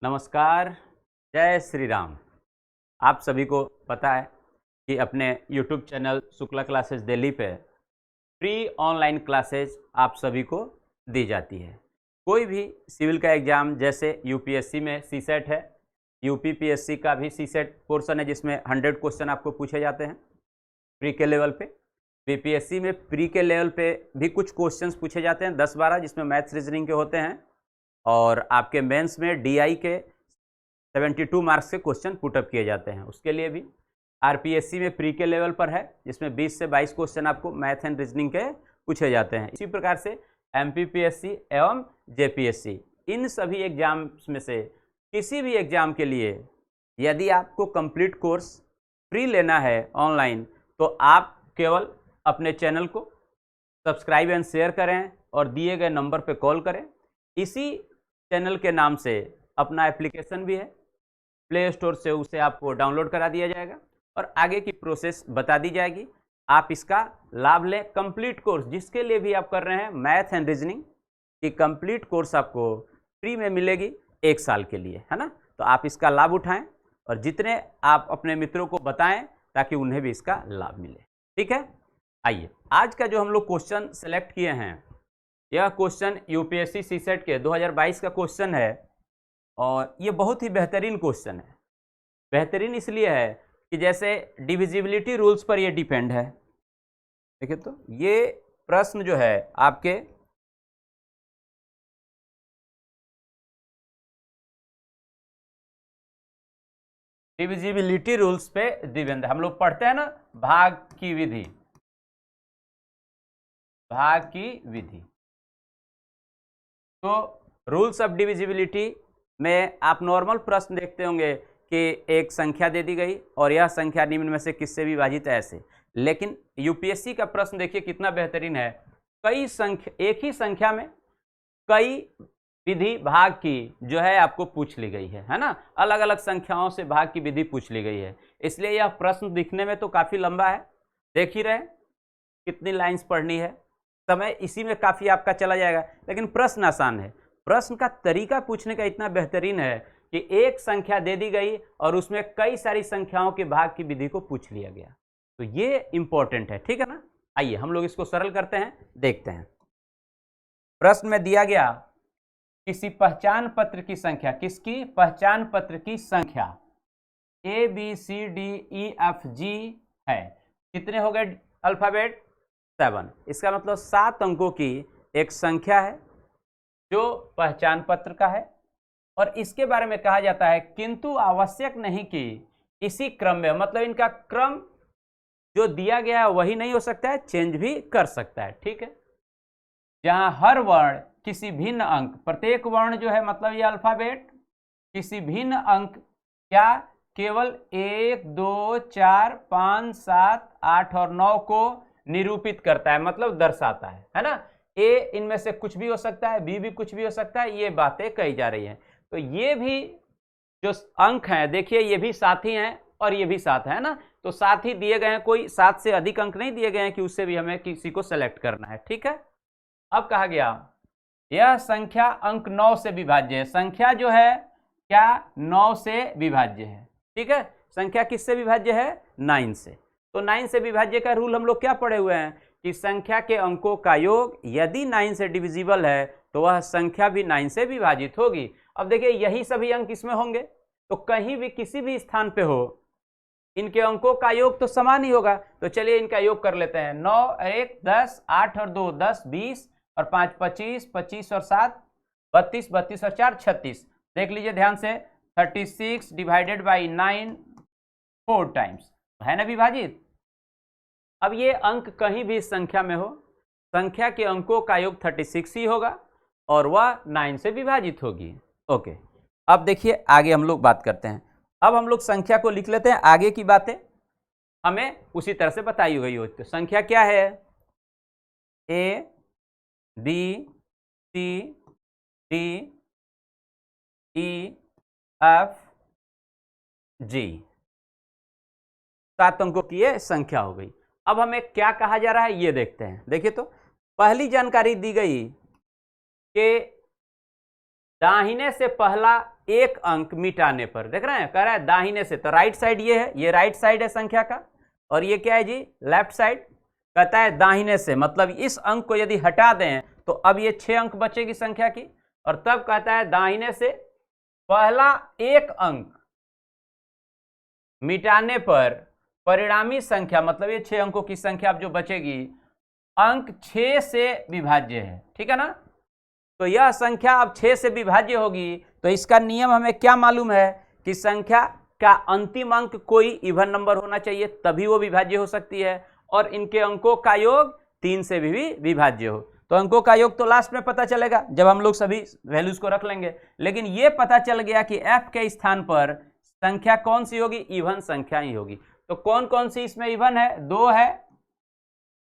नमस्कार, जय श्री राम। आप सभी को पता है कि अपने YouTube channel Shukla classes Delhi पे फ्री ऑनलाइन क्लासेस आप सभी को दी जाती है। कोई भी सिविल का एग्ज़ाम जैसे यूपीएससी में सीसेट है, यूपीपीएससी का भी सीसेट पोर्शन है जिसमें 100 क्वेश्चन आपको पूछे जाते हैं प्री के लेवल पे। बीपीएससी में प्री के लेवल पे भी कुछ क्वेश्चंस पूछे जाते हैं 10-12 जिसमें मैथ्स रीजनिंग के होते हैं, और आपके मेंस में डीआई के 72 मार्क्स के क्वेश्चन पुटअप किए जाते हैं। उसके लिए भी आरपीएससी में प्री के लेवल पर है जिसमें 20 से 22 क्वेश्चन आपको मैथ एंड रीजनिंग के पूछे जाते हैं। इसी प्रकार से एमपीपीएससी एवं जेपीएससी, इन सभी एग्जाम्स में से किसी भी एग्जाम के लिए यदि आपको कंप्लीट कोर्स फ्री लेना है ऑनलाइन, तो आप केवल अपने चैनल को सब्सक्राइब एंड शेयर करें और दिए गए नंबर पर कॉल करें। इसी चैनल के नाम से अपना एप्लीकेशन भी है, प्ले स्टोर से उसे आपको डाउनलोड करा दिया जाएगा और आगे की प्रोसेस बता दी जाएगी। आप इसका लाभ लें। कंप्लीट कोर्स जिसके लिए भी आप कर रहे हैं मैथ एंड रीजनिंग की कंप्लीट कोर्स आपको फ्री में मिलेगी 1 साल के लिए, है ना। तो आप इसका लाभ उठाएं और जितने आप अपने मित्रों को बताएं ताकि उन्हें भी इसका लाभ मिले। ठीक है, आइए आज का जो हम लोग क्वेश्चन सेलेक्ट किए हैं, यह क्वेश्चन यूपीएससी सीसेट के 2022 का क्वेश्चन है और ये बहुत ही बेहतरीन क्वेश्चन है। बेहतरीन इसलिए है कि जैसे डिविजिबिलिटी रूल्स पर ये डिपेंड है। देखिए तो ये प्रश्न जो है आपके डिविजिबिलिटी रूल्स पे डिपेंड है। हम लोग पढ़ते हैं ना भाग की विधि, भाग की विधि। तो रूल्स ऑफ डिविजिबिलिटी में आप नॉर्मल प्रश्न देखते होंगे कि एक संख्या दे दी गई और यह संख्या निम्न में से किससे विभाजित है, ऐसे। लेकिन यूपीएससी का प्रश्न देखिए कितना बेहतरीन है। कई संख्या, एक ही संख्या में कई विधि भाग की जो है आपको पूछ ली गई है ना। अलग अलग संख्याओं से भाग की विधि पूछ ली गई है, इसलिए यह प्रश्न दिखने में तो काफी लंबा है। देख ही रहे कितनी लाइंस पढ़नी है, समय इसी में काफी आपका चला जाएगा। लेकिन प्रश्न आसान है। प्रश्न का तरीका पूछने का इतना बेहतरीन है कि एक संख्या दे दी गई और उसमें कई सारी संख्याओं के भाग की विधि को पूछ लिया गया, तो ये इंपॉर्टेंट है। ठीक है ना। आइए हम लोग इसको सरल करते हैं, देखते हैं। प्रश्न में दिया गया किसी पहचान पत्र की संख्या, किसकी पहचान पत्र की संख्या ABCDEFG है। कितने हो गए अल्फाबेट? 7। इसका मतलब 7 अंकों की एक संख्या है जो पहचान पत्र का है, और इसके बारे में कहा जाता है किंतु आवश्यक नहीं कि इसी क्रम में, मतलब इनका क्रम जो दिया गया है वही नहीं हो सकता है, चेंज भी कर सकता है। ठीक है, जहां हर वर्ण किसी भिन्न अंक, प्रत्येक वर्ण जो है मतलब ये अल्फाबेट किसी भिन्न अंक क्या केवल 1, 2, 4, 5, 7, 8 और 9 को निरूपित करता है, मतलब दर्शाता है ना। ए इनमें से कुछ भी हो सकता है, बी भी कुछ भी हो सकता है, ये बातें कही जा रही हैं। तो ये भी जो अंक हैं, देखिए ये भी 7 ही हैं और ये भी 7 है ना। तो 7 ही दिए गए हैं, कोई 7 से अधिक अंक नहीं दिए गए हैं कि उससे भी हमें किसी को सेलेक्ट करना है। ठीक है, अब कहा गया यह संख्या अंक 9 से विभाज्य है। संख्या जो है क्या 9 से विभाज्य है। ठीक है, संख्या किससे विभाज्य है? 9 से। तो 9 से विभाज्य का रूल हम लोग क्या पढ़े हुए हैं कि संख्या के अंकों का योग यदि 9 से डिविजिबल है तो वह संख्या भी 9 से विभाजित होगी। अब देखिए यही सभी अंक इसमें होंगे, तो कहीं भी किसी भी स्थान पे हो इनके अंकों का योग तो समान ही होगा। तो चलिए इनका योग कर लेते हैं। 9 1 10, 8 और 2 10, 20 और 5 25, 25 और 7 32, 32 और 4 36। देख लीजिए ध्यान से, 36 डिवाइडेड बाई 9 4 टाइम्स है ना विभाजित। अब ये अंक कहीं भी संख्या में हो, संख्या के अंकों का योग 36 ही होगा और वह 9 से विभाजित होगी। ओके, अब देखिए आगे हम लोग बात करते हैं। अब हम लोग संख्या को लिख लेते हैं, आगे की बातें हमें उसी तरह से बताई गई हो। तो संख्या क्या है? A B C D E F G, 7 अंकों की ये संख्या हो गई। अब हमें क्या कहा जा रहा है ये देखते हैं। देखिए तो पहली जानकारी दी गई कि दाहिने से पहला एक अंक मिटाने पर, देख रहे हैं, कह रहा है दाहिने से, तो राइट साइड ये है, ये राइट साइड है संख्या का, और ये क्या है जी, लेफ्ट साइड। कहता है दाहिने से, मतलब इस अंक को यदि हटा दें तो अब ये 6 अंक बचेगी संख्या की, और तब कहता है दाहिने से पहला एक अंक मिटाने पर परिणामी संख्या, मतलब ये 6 अंकों की संख्या अब जो बचेगी अंक 6 से विभाज्य है, ठीक है ना। तो यह संख्या अब 6 से विभाज्य होगी, तो इसका नियम हमें क्या मालूम है कि संख्या का अंतिम अंक कोई इवन नंबर होना चाहिए, तभी वो विभाज्य हो सकती है, और इनके अंकों का योग 3 से भी विभाज्य हो। तो अंकों का योग तो लास्ट में पता चलेगा जब हम लोग सभी वैल्यूज को रख लेंगे, लेकिन ये पता चल गया कि f के स्थान पर संख्या कौन सी होगी, इवन संख्या ही होगी। तो कौन कौन सी इसमें इवन है, 2 है,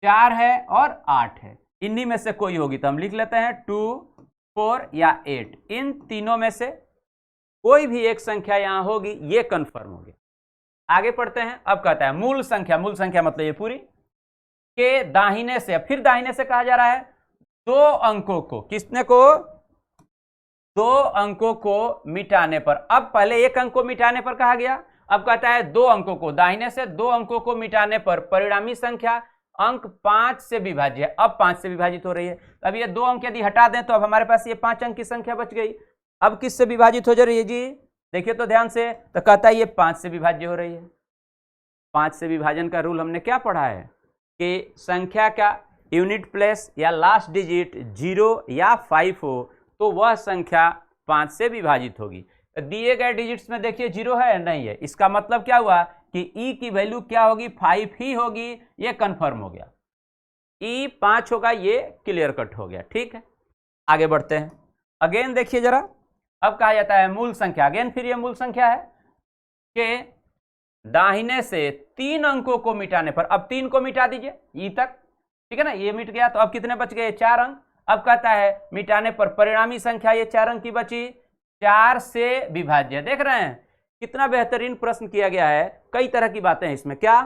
4 है और 8 है, इन्हीं में से कोई होगी। तो हम लिख लेते हैं 2, 4 या 8, इन तीनों में से कोई भी एक संख्या यहां होगी, ये कंफर्म हो गया। आगे पढ़ते हैं। अब कहता है मूल संख्या, मूल संख्या मतलब ये पूरी के दाहिने से, फिर दाहिने से कहा जा रहा है 2 अंकों को, किसने को, 2 अंकों को मिटाने पर। अब पहले एक अंक को मिटाने पर कहा गया, अब कहता है 2 अंकों को, दाहिने से 2 अंकों को मिटाने पर परिणामी संख्या अंक 5 से विभाज्य है। अब 5 से विभाजित हो रही है, अब ये 2 अंक यदि हटा दें तो अब हमारे पास ये 5 अंक की संख्या बच गई। अब किससे विभाजित हो जा रही है जी, देखिए तो ध्यान से, तो कहता है ये 5 से विभाज्य हो रही है। 5 से विभाजन का रूल हमने क्या पढ़ा है कि संख्या का यूनिट प्लेस या लास्ट डिजिट 0 या 5 हो तो वह संख्या 5 से विभाजित होगी। दिए गए डिजिट्स में देखिए 0 है या नहीं है, इसका मतलब क्या हुआ कि ई की वैल्यू क्या होगी, 5 ही होगी, ये कंफर्म हो गया। ई 5 होगा, ये क्लियर कट हो गया, ठीक है। आगे बढ़ते हैं। अगेन देखिए जरा, अब कहा जाता है मूल संख्या। अगेन फिर ये मूल संख्या है कि दाहिने से 3 अंकों को मिटाने पर, अब 3 को मिटा दीजिए ई तक, ठीक है ना, ये मिट गया, तो अब कितने बच गए, 4 अंक। अब कहता है मिटाने पर परिणामी संख्या ये 4 अंक की बची, 4 से विभाज्य। देख रहे हैं कितना बेहतरीन प्रश्न किया गया है, कई तरह की बातें हैं इसमें। क्या,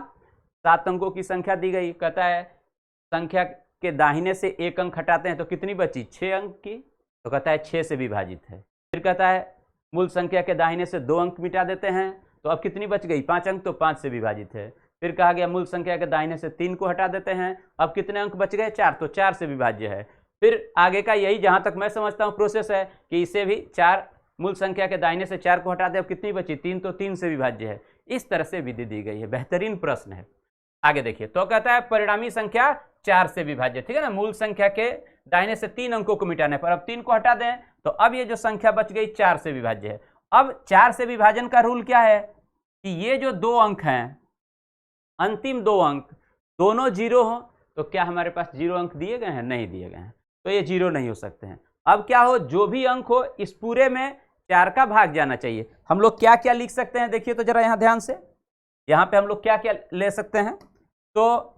7 अंकों की संख्या दी गई, कहता है संख्या के दाहिने से 1 अंक हटाते हैं तो कितनी बची, 6 अंक की, तो कहता है 6 से विभाजित है। फिर कहता है मूल संख्या के दाहिने से 2 अंक मिटा देते हैं तो अब कितनी बच गई, 5 अंक, तो 5 से विभाजित है। फिर कहा गया मूल संख्या के दाहिने से 3 को हटा देते हैं, अब कितने अंक बच गए, 4, तो 4 से विभाज्य है। फिर आगे का यही जहां तक मैं समझता हूं प्रोसेस है कि इसे भी 4, मूल संख्या के दाहिने से 4 को हटा दे, अब कितनी बची, 3, तो 3 से विभाज्य है। इस तरह से विधि दी गई है, बेहतरीन प्रश्न है। आगे देखिए, तो कहता है परिणामी संख्या 4 से विभाज्य, ठीक है ना, मूल संख्या के दाहिने से 3 अंकों को मिटाने पर, अब 3 को हटा दें तो अब ये जो संख्या बच गई 4 से विभाज्य है। अब 4 से विभाजन का रूल क्या है कि ये जो 2 अंक हैं, अंतिम 2 अंक दोनों 0 हो, तो क्या हमारे पास 0 अंक दिए गए हैं, नहीं दिए गए हैं, तो ये 0 नहीं हो सकते हैं। अब क्या हो, जो भी अंक हो इस पूरे में 4 का भाग जाना चाहिए। हम लोग क्या क्या लिख सकते हैं, देखिए तो जरा यहां ध्यान से, यहां पे हम लोग क्या क्या ले सकते हैं, तो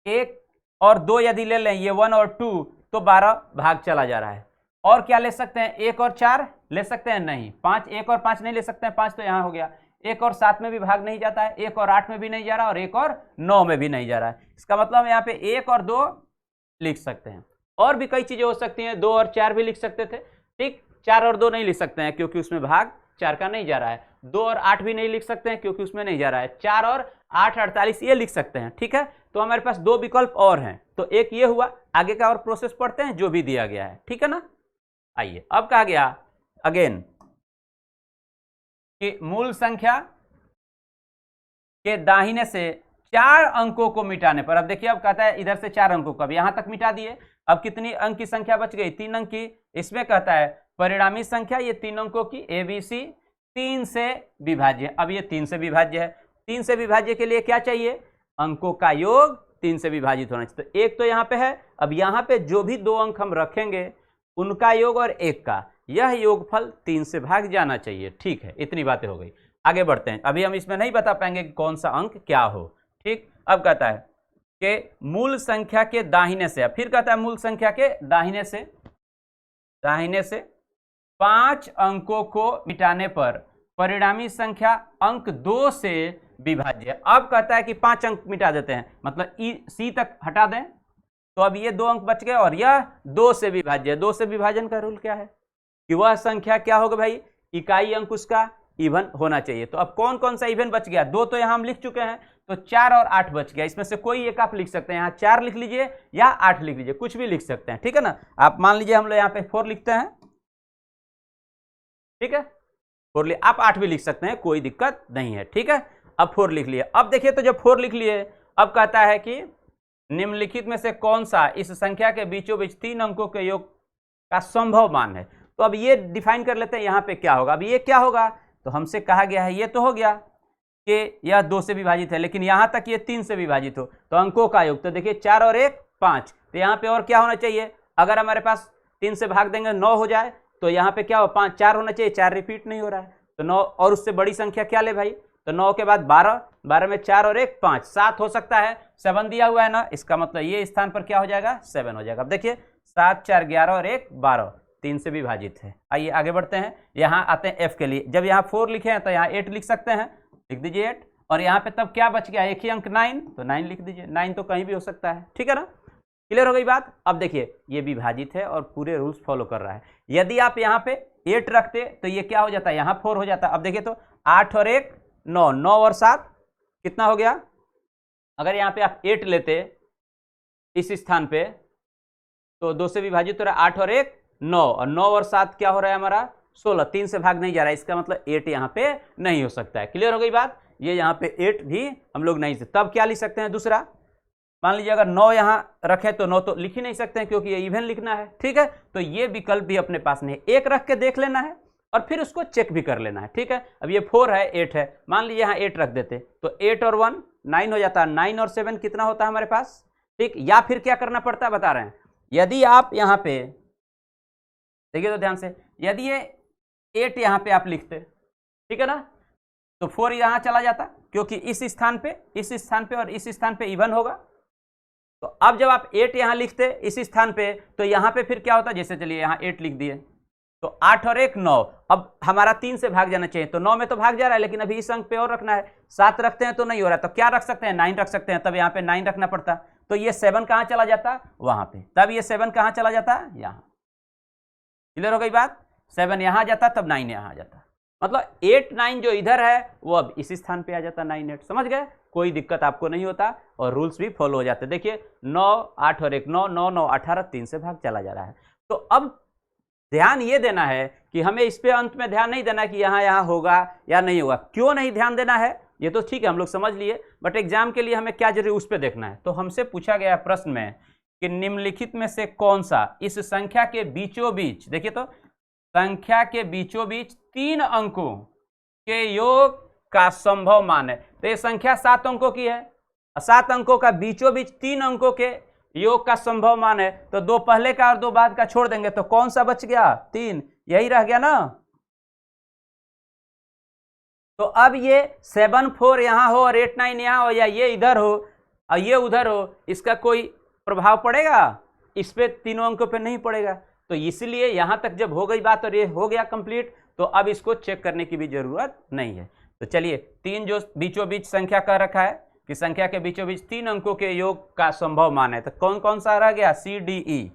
1 और 2 यदि ले लें, ये 1 और 2, तो 12 भाग चला जा रहा है। और क्या ले सकते हैं, 1 और 4 ले सकते हैं, नहीं। 5, 1 और 5 नहीं ले सकते हैं, 5 तो यहां हो गया। 1 और 7 में भी भाग नहीं जाता है, 1 और 8 में भी नहीं जा रहा, और 1 और 9 में भी नहीं जा रहा है। इसका मतलब यहाँ पे 1 और 2 लिख सकते हैं। और भी कई चीजें हो सकती हैं, 2 और 4 भी लिख सकते थे, ठीक। 4 और 2 नहीं लिख सकते हैं क्योंकि उसमें भाग 4 का नहीं जा रहा है। 2 और 8 भी नहीं लिख सकते हैं क्योंकि उसमें नहीं जा रहा है। 4 और 8 48 ये लिख सकते हैं, ठीक है। तो हमारे पास 2 विकल्प और हैं, तो एक ये हुआ। आगे का और प्रोसेस पढ़ते हैं जो भी दिया गया है, ठीक है ना। आइए, अब कहा गया अगेन कि मूल संख्या के दाहिने से 4 अंकों को मिटाने पर, अब देखिए अब कहता है इधर से 4 अंकों को, अब यहां तक मिटा दिए, अब कितनी अंक की संख्या बच गई, 3 अंक की। इसमें कहता है परिणामी संख्या ये 3 अंकों की ABC 3 से विभाज्य। अब ये 3 से विभाज्य है, 3 से विभाज्य के लिए क्या चाहिए, अंकों का योग 3 से विभाजित होना चाहिए। तो 1 तो यहाँ पे है, अब यहाँ पे जो भी 2 अंक हम रखेंगे उनका योग और 1 का यह योगफल 3 से भाग जाना चाहिए, ठीक है। इतनी बातें हो गई, आगे बढ़ते हैं। अभी हम इसमें नहीं बता पाएंगे कि कौन सा अंक क्या हो, ठीक। अब कहता है कि मूल संख्या के दाहिने से, फिर कहता है मूल संख्या के दाहिने से 5 अंकों को मिटाने पर परिणामी संख्या अंक 2 से विभाज्य। अब कहता है कि 5 अंक मिटा देते हैं, मतलब C तक हटा दें, तो अब ये 2 अंक बच गए और यह 2 से विभाज्य। 2 से विभाजन का रूल क्या है कि वह संख्या क्या होगा भाई, इकाई अंक उसका इवन होना चाहिए। तो अब कौन कौन सा इवन बच गया, 2 तो यहाँ हम लिख चुके हैं, तो 4 और 8 बच गया। इसमें से कोई एक आप लिख सकते हैं, यहाँ 4 लिख लीजिए या 8 लिख लीजिए, कुछ भी लिख सकते हैं, ठीक है ना। आप मान लीजिए हम लोग यहाँ पे 4 लिखते हैं, ठीक है, 4 लिख, आप 8 भी लिख सकते हैं, कोई दिक्कत नहीं है, ठीक है। अब 4 लिख लिए। अब देखिए तो जब 4 लिख लिए, अब कहता है कि निम्नलिखित में से कौन सा इस संख्या के बीचों बीच 3 अंकों के योग का संभव मान है। तो अब ये डिफाइन कर लेते हैं, यहाँ पे क्या होगा। अब ये क्या होगा, तो हमसे कहा गया है, ये तो हो गया कि यह 2 से विभाजित है, लेकिन यहाँ तक ये 3 से विभाजित हो, तो अंकों का योग, तो देखिए 4 और 1 5, तो यहाँ पे और क्या होना चाहिए, अगर हमारे पास 3 से भाग देंगे 9 हो जाए, तो यहाँ पे क्या हो, 5 4 होना चाहिए, 4 रिपीट नहीं हो रहा है, तो 9 और उससे बड़ी संख्या क्या ले भाई, तो 9 के बाद 12, 12 में 4 और 1 5, 7 हो सकता है, 7 दिया हुआ है ना, इसका मतलब ये स्थान पर क्या हो जाएगा, 7 हो जाएगा। अब देखिए 7 4 11 और 1 12, 3 से विभाजित है। आइए आगे बढ़ते हैं, यहाँ आते हैं एफ के लिए। जब यहाँ 4 लिखे हैं तो यहाँ 8 लिख सकते हैं, लिख दीजिए 8, और यहाँ पे तब क्या बच गया, एक ही अंक 9, तो 9 लिख दीजिए, 9 तो कहीं भी हो सकता है, ठीक है ना। क्लियर हो गई बात। अब देखिए ये विभाजित है और पूरे रूल्स फॉलो कर रहा है। यदि आप यहाँ पे 8 रखते तो ये क्या हो जाता है, यहाँ 4 हो जाता। अब देखिए तो 8 और 1 9, 9 और 7 कितना हो गया। अगर यहाँ पे आप 8 लेते इस स्थान पे, तो 2 से विभाजित हो रहा है, 8 और 1 9, और 9 और 7 क्या हो रहा है हमारा 16, 3 से भाग नहीं जा रहा है, इसका मतलब 8 यहाँ पे नहीं हो सकता है। क्लियर हो गई बात। ये यहाँ पे 8 भी हम लोग नहीं से, तब क्या लिख सकते हैं दूसरा, मान लीजिए अगर 9 यहाँ रखे तो 9 तो लिख ही नहीं सकते हैं, क्योंकि ये इवन लिखना है, ठीक है। तो ये विकल्प भी अपने पास नहीं है, 1 रख के देख लेना है और फिर उसको चेक भी कर लेना है, ठीक है। अब ये 4 है 8 है, मान लीजिए यहाँ 8 रख देते तो 8 और 1 9 हो जाता है, 9 और 7 कितना होता है हमारे पास, ठीक। या फिर क्या करना पड़ता है बता रहे हैं, यदि आप यहाँ पे देखिए तो ध्यान से, यदि ये 8 यहाँ पे आप लिखते, ठीक है ना, तो 4 यहाँ चला जाता, क्योंकि इस स्थान पे और इस स्थान पे इवन होगा। तो अब जब आप 8 यहाँ लिखते इस स्थान पे, तो यहाँ पे फिर क्या होता, जैसे चलिए यहाँ 8 लिख दिए, तो 8 और 1 9, अब हमारा 3 से भाग जाना चाहिए, तो 9 में तो भाग जा रहा है, लेकिन अभी इस अंक पे और रखना है, 7 रखते हैं तो नहीं हो रहा, तो क्या रख सकते हैं, 9 रख सकते हैं, तब यहाँ पे 9 रखना पड़ता, तो ये 7 कहाँ चला जाता, वहां पे, तब ये 7 कहाँ चला जाता, यहाँ। क्लियर हो गई बात, 7 यहाँ जाता तब 9 यहाँ आ जाता, मतलब 8 9 जो इधर है वो अब इसी स्थान पे आ जाता, 9 8, समझ गए। कोई दिक्कत आपको नहीं होता और रूल्स भी फॉलो हो जाते। देखिए 9 8 और 1 9 9 9 18, 3 से भाग चला जा रहा है। तो अब ध्यान ये देना है कि हमें इस पे अंत में ध्यान नहीं देना कि यहाँ होगा या नहीं होगा। क्यों नहीं ध्यान देना है, ये तो ठीक है हम लोग समझ लिए, बट एग्जाम के लिए हमें क्या जरूरी उस पर देखना है। तो हमसे पूछा गया प्रश्न में कि निम्नलिखित में से कौन सा इस संख्या के बीचों बीच, देखिए तो संख्या के बीचों बीच 3 अंकों के योग का संभव मान है। तो ये संख्या 7 अंकों की है, 7 अंकों का बीचों बीच 3 अंकों के योग का संभव मान है, तो 2 पहले का और 2 बाद का छोड़ देंगे तो कौन सा बच गया, 3, यही रह गया ना। तो अब ये 7 4 यहां हो और 8 9 यहां हो, या ये इधर हो और ये उधर हो, इसका कोई प्रभाव पड़ेगा, इस पे तीनों अंकों पे नहीं पड़ेगा। तो इसलिए यहां तक जब हो गई बात और ये हो गया कंप्लीट, तो अब इसको चेक करने की भी जरूरत नहीं है। तो चलिए 3 जो बीचों बीच संख्या का रखा है कि संख्या के बीचों बीच 3 अंकों के योग का संभव मान है, तो कौन कौन सा रह गया, सी डी ई,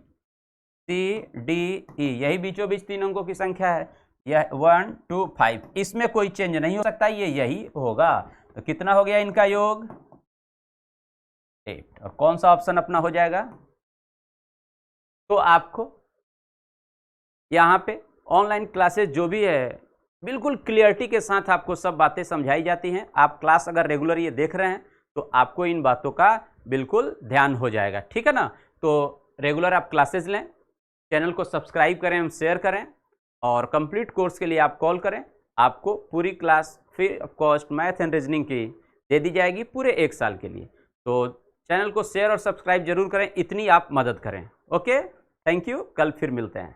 यही बीचों बीच 3 अंकों की संख्या है, यह 1 2 5, इसमें कोई चेंज नहीं हो सकता, ये यही होगा। तो कितना हो गया इनका योग, 8, और कौन सा ऑप्शन अपना हो जाएगा। तो आपको यहाँ पे ऑनलाइन क्लासेस जो भी है बिल्कुल क्लियरिटी के साथ आपको सब बातें समझाई जाती हैं। आप क्लास अगर रेगुलर ये देख रहे हैं तो आपको इन बातों का बिल्कुल ध्यान हो जाएगा, ठीक है ना। तो रेगुलर आप क्लासेस लें, चैनल को सब्सक्राइब करें, शेयर करें, और कंप्लीट कोर्स के लिए आप कॉल करें, आपको पूरी class free of cost math and reasoning की दे दी जाएगी पूरे 1 साल के लिए। तो चैनल को शेयर और सब्सक्राइब जरूर करें, इतनी आप मदद करें। ओके, थैंक यू, कल फिर मिलते हैं।